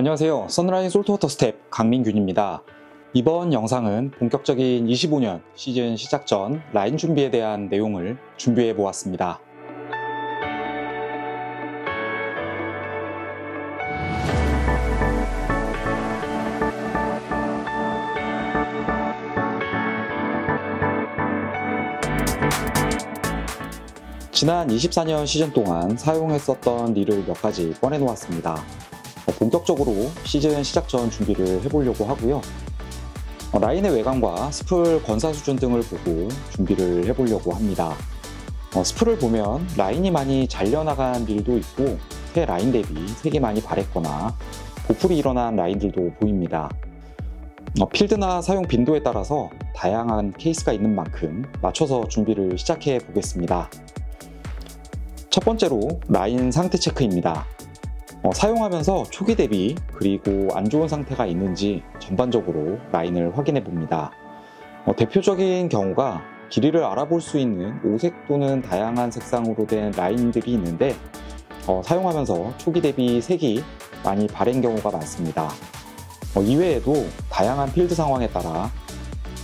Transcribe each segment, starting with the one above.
안녕하세요. 선라인 솔트워터 스텝 강민균입니다. 이번 영상은 본격적인 25년 시즌 시작 전 라인 준비에 대한 내용을 준비해 보았습니다. 지난 24년 시즌 동안 사용했었던 릴을 몇 가지 꺼내 놓았습니다. 본격적으로 시즌 시작 전 준비를 해보려고 하고요. 라인의 외관과 스풀 권사 수준 등을 보고 준비를 해보려고 합니다. 스풀을 보면 라인이 많이 잘려나간 릴도 있고 새 라인 대비 색이 많이 바랬거나 보풀이 일어난 라인들도 보입니다. 필드나 사용 빈도에 따라서 다양한 케이스가 있는 만큼 맞춰서 준비를 시작해 보겠습니다. 첫 번째로 라인 상태 체크입니다. 사용하면서 초기 대비 그리고 안 좋은 상태가 있는지 전반적으로 라인을 확인해 봅니다. 대표적인 경우가 길이를 알아볼 수 있는 오색 또는 다양한 색상으로 된 라인들이 있는데 사용하면서 초기 대비 색이 많이 바랜 경우가 많습니다. 이외에도 다양한 필드 상황에 따라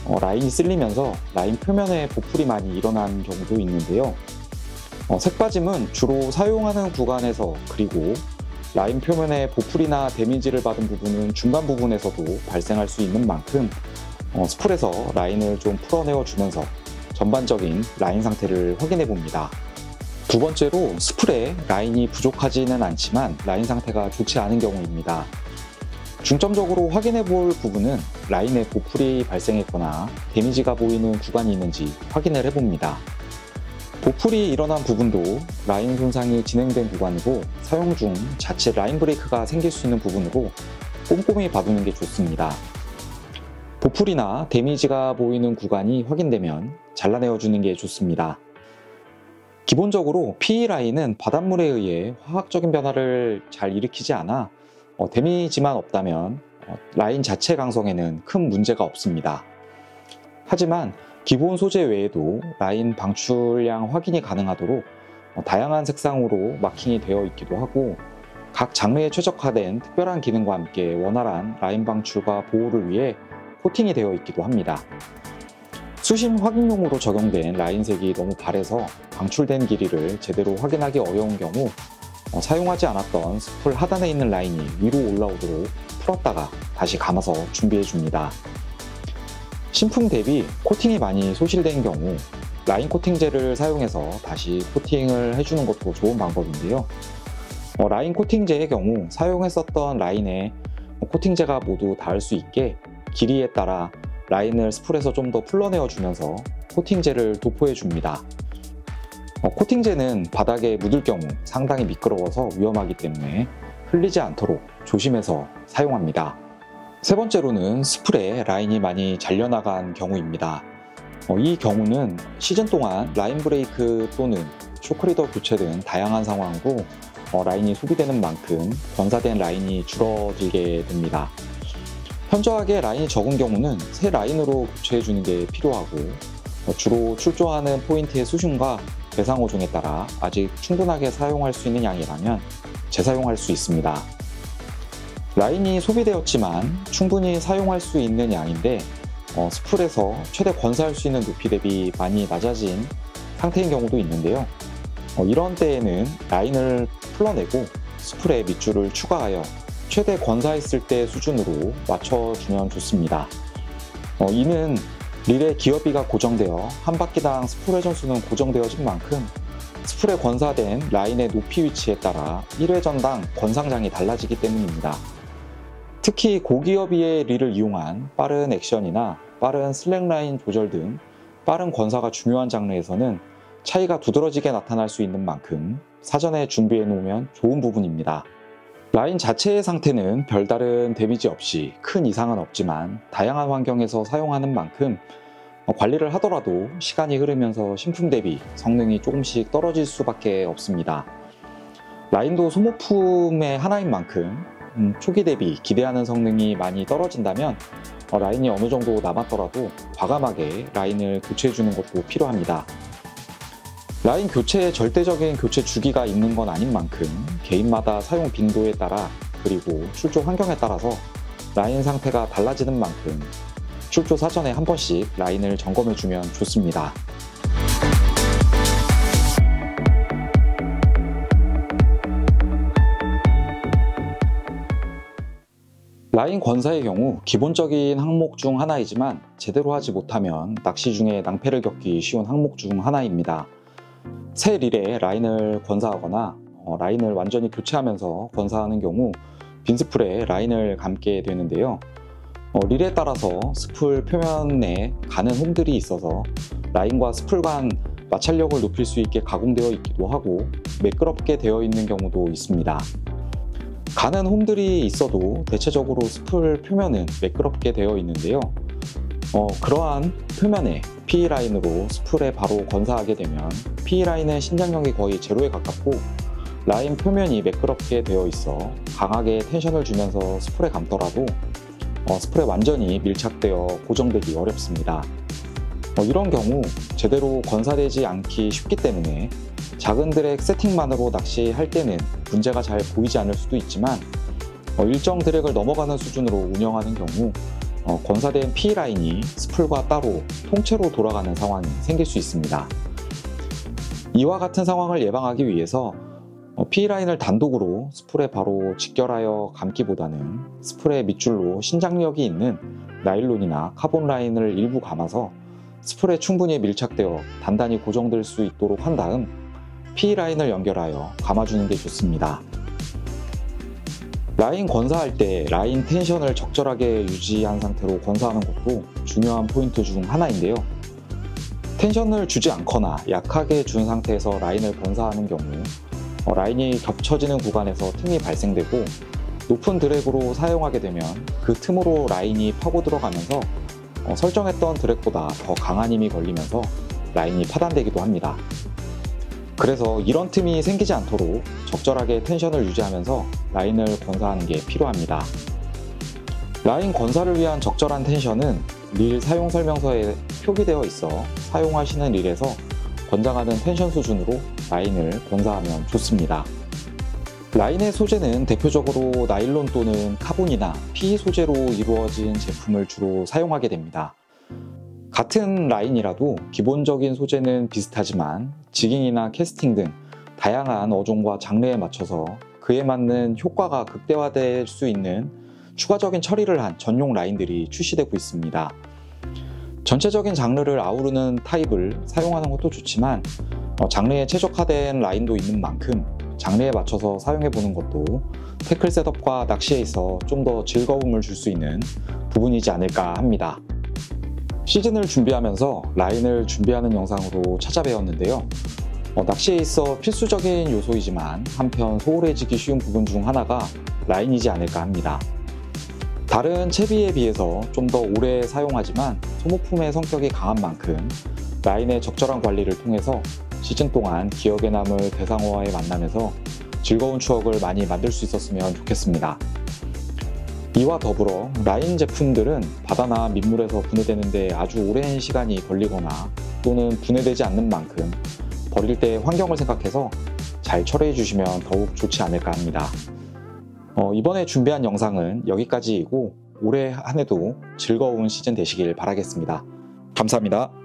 라인이 쓸리면서 라인 표면에 보풀이 많이 일어난 경우도 있는데요. 색빠짐은 주로 사용하는 구간에서 그리고 라인 표면에 보풀이나 데미지를 받은 부분은 중간 부분에서도 발생할 수 있는 만큼 스풀에서 라인을 좀 풀어내어 주면서 전반적인 라인 상태를 확인해 봅니다. 두 번째로 스풀에 라인이 부족하지는 않지만 라인 상태가 좋지 않은 경우입니다. 중점적으로 확인해 볼 부분은 라인에 보풀이 발생했거나 데미지가 보이는 구간이 있는지 확인을 해 봅니다. 보풀이 일어난 부분도 라인 손상이 진행된 구간이고 사용 중 자칫 라인 브레이크가 생길 수 있는 부분으로 꼼꼼히 봐두는 게 좋습니다. 보풀이나 데미지가 보이는 구간이 확인되면 잘라내어 주는 게 좋습니다. 기본적으로 PE 라인은 바닷물에 의해 화학적인 변화를 잘 일으키지 않아 데미지만 없다면 라인 자체 강성에는 큰 문제가 없습니다. 하지만 기본 소재 외에도 라인 방출량 확인이 가능하도록 다양한 색상으로 마킹이 되어 있기도 하고 각 장르에 최적화된 특별한 기능과 함께 원활한 라인 방출과 보호를 위해 코팅이 되어 있기도 합니다. 수심 확인용으로 적용된 라인색이 너무 바래서 방출된 길이를 제대로 확인하기 어려운 경우 사용하지 않았던 스풀 하단에 있는 라인이 위로 올라오도록 풀었다가 다시 감아서 준비해 줍니다. 신품 대비 코팅이 많이 소실된 경우 라인 코팅제를 사용해서 다시 코팅을 해주는 것도 좋은 방법인데요. 라인 코팅제의 경우 사용했었던 라인에 코팅제가 모두 닿을 수 있게 길이에 따라 라인을 스풀에서 좀 더 풀러내어 주면서 코팅제를 도포해 줍니다. 코팅제는 바닥에 묻을 경우 상당히 미끄러워서 위험하기 때문에 흘리지 않도록 조심해서 사용합니다. 세 번째로는 스풀에 라인이 많이 잘려나간 경우입니다. 이 경우는 시즌 동안 라인 브레이크 또는 쇼크리더 교체 등 다양한 상황으로 라인이 소비되는 만큼 권사된 라인이 줄어들게 됩니다. 현저하게 라인이 적은 경우는 새 라인으로 교체해 주는 게 필요하고 주로 출조하는 포인트의 수준과 배상호종에 따라 아직 충분하게 사용할 수 있는 양이라면 재사용할 수 있습니다. 라인이 소비되었지만 충분히 사용할 수 있는 양인데 스풀에서 최대 권사할 수 있는 높이 대비 많이 낮아진 상태인 경우도 있는데요. 이런 때에는 라인을 풀러내고 스풀에 밑줄을 추가하여 최대 권사했을 때 수준으로 맞춰주면 좋습니다. 이는 릴의 기어비가 고정되어 한 바퀴당 스풀 회전수는 고정되어진 만큼 스풀에 권사된 라인의 높이 위치에 따라 1회전당 권상량이 달라지기 때문입니다. 특히 고기어비의 릴을 이용한 빠른 액션이나 빠른 슬랙라인 조절 등 빠른 권사가 중요한 장르에서는 차이가 두드러지게 나타날 수 있는 만큼 사전에 준비해 놓으면 좋은 부분입니다. 라인 자체의 상태는 별다른 데미지 없이 큰 이상은 없지만 다양한 환경에서 사용하는 만큼 관리를 하더라도 시간이 흐르면서 신품 대비 성능이 조금씩 떨어질 수밖에 없습니다. 라인도 소모품의 하나인 만큼 초기 대비 기대하는 성능이 많이 떨어진다면 라인이 어느 정도 남았더라도 과감하게 라인을 교체해 주는 것도 필요합니다. 라인 교체에 절대적인 교체 주기가 있는 건 아닌 만큼 개인마다 사용 빈도에 따라 그리고 출조 환경에 따라서 라인 상태가 달라지는 만큼 출조 사전에 한 번씩 라인을 점검해주면 좋습니다. 라인 권사의 경우 기본적인 항목 중 하나이지만 제대로 하지 못하면 낚시 중에 낭패를 겪기 쉬운 항목 중 하나입니다. 새 릴에 라인을 권사하거나 라인을 완전히 교체하면서 권사하는 경우 빈스풀에 라인을 감게 되는데요. 릴에 따라서 스풀 표면에 가는 홈들이 있어서 라인과 스풀 간 마찰력을 높일 수 있게 가공되어 있기도 하고 매끄럽게 되어 있는 경우도 있습니다. 가는 홈들이 있어도 대체적으로 스풀 표면은 매끄럽게 되어 있는데요. 그러한 표면에 PE라인으로 스풀에 바로 권사하게 되면 PE라인은 신장력이 거의 제로에 가깝고 라인 표면이 매끄럽게 되어 있어 강하게 텐션을 주면서 스풀에 감더라도 스풀에 완전히 밀착되어 고정되기 어렵습니다. 이런 경우 제대로 권사되지 않기 쉽기 때문에 작은 드랙 세팅만으로 낚시할 때는 문제가 잘 보이지 않을 수도 있지만 일정 드랙을 넘어가는 수준으로 운영하는 경우 권사된 PE라인이 스풀과 따로 통째로 돌아가는 상황이 생길 수 있습니다. 이와 같은 상황을 예방하기 위해서 PE라인을 단독으로 스풀에 바로 직결하여 감기보다는 스풀의 밑줄로 신장력이 있는 나일론이나 카본 라인을 일부 감아서 스풀에 충분히 밀착되어 단단히 고정될 수 있도록 한 다음 PE라인을 연결하여 감아주는 게 좋습니다. 라인 권사할 때 라인 텐션을 적절하게 유지한 상태로 권사하는 것도 중요한 포인트 중 하나인데요. 텐션을 주지 않거나 약하게 준 상태에서 라인을 권사하는 경우 라인이 겹쳐지는 구간에서 틈이 발생되고 높은 드랙으로 사용하게 되면 그 틈으로 라인이 파고 들어가면서 설정했던 드랙보다 더 강한 힘이 걸리면서 라인이 파단되기도 합니다. 그래서 이런 틈이 생기지 않도록 적절하게 텐션을 유지하면서 라인을 권사하는 게 필요합니다. 라인 권사를 위한 적절한 텐션은 릴 사용 설명서에 표기되어 있어 사용하시는 릴에서 권장하는 텐션 수준으로 라인을 권사하면 좋습니다. 라인의 소재는 대표적으로 나일론 또는 카본이나 PE 소재로 이루어진 제품을 주로 사용하게 됩니다. 같은 라인이라도 기본적인 소재는 비슷하지만 지깅이나 캐스팅 등 다양한 어종과 장르에 맞춰서 그에 맞는 효과가 극대화될 수 있는 추가적인 처리를 한 전용 라인들이 출시되고 있습니다. 전체적인 장르를 아우르는 타입을 사용하는 것도 좋지만 장르에 최적화된 라인도 있는 만큼 장르에 맞춰서 사용해보는 것도 태클 셋업과 낚시에 있어 좀 더 즐거움을 줄 수 있는 부분이지 않을까 합니다. 시즌을 준비하면서 라인을 준비하는 영상으로 찾아뵈었는데요. 낚시에 있어 필수적인 요소이지만 한편 소홀해지기 쉬운 부분 중 하나가 라인이지 않을까 합니다. 다른 채비에 비해서 좀 더 오래 사용하지만 소모품의 성격이 강한 만큼 라인의 적절한 관리를 통해서 시즌 동안 기억에 남을 대상어와의 만남에서 즐거운 추억을 많이 만들 수 있었으면 좋겠습니다. 이와 더불어 라인 제품들은 바다나 민물에서 분해되는 데 아주 오랜 시간이 걸리거나 또는 분해되지 않는 만큼 버릴 때 환경을 생각해서 잘 처리해 주시면 더욱 좋지 않을까 합니다. 이번에 준비한 영상은 여기까지이고 올해 한 해도 즐거운 시즌 되시길 바라겠습니다. 감사합니다.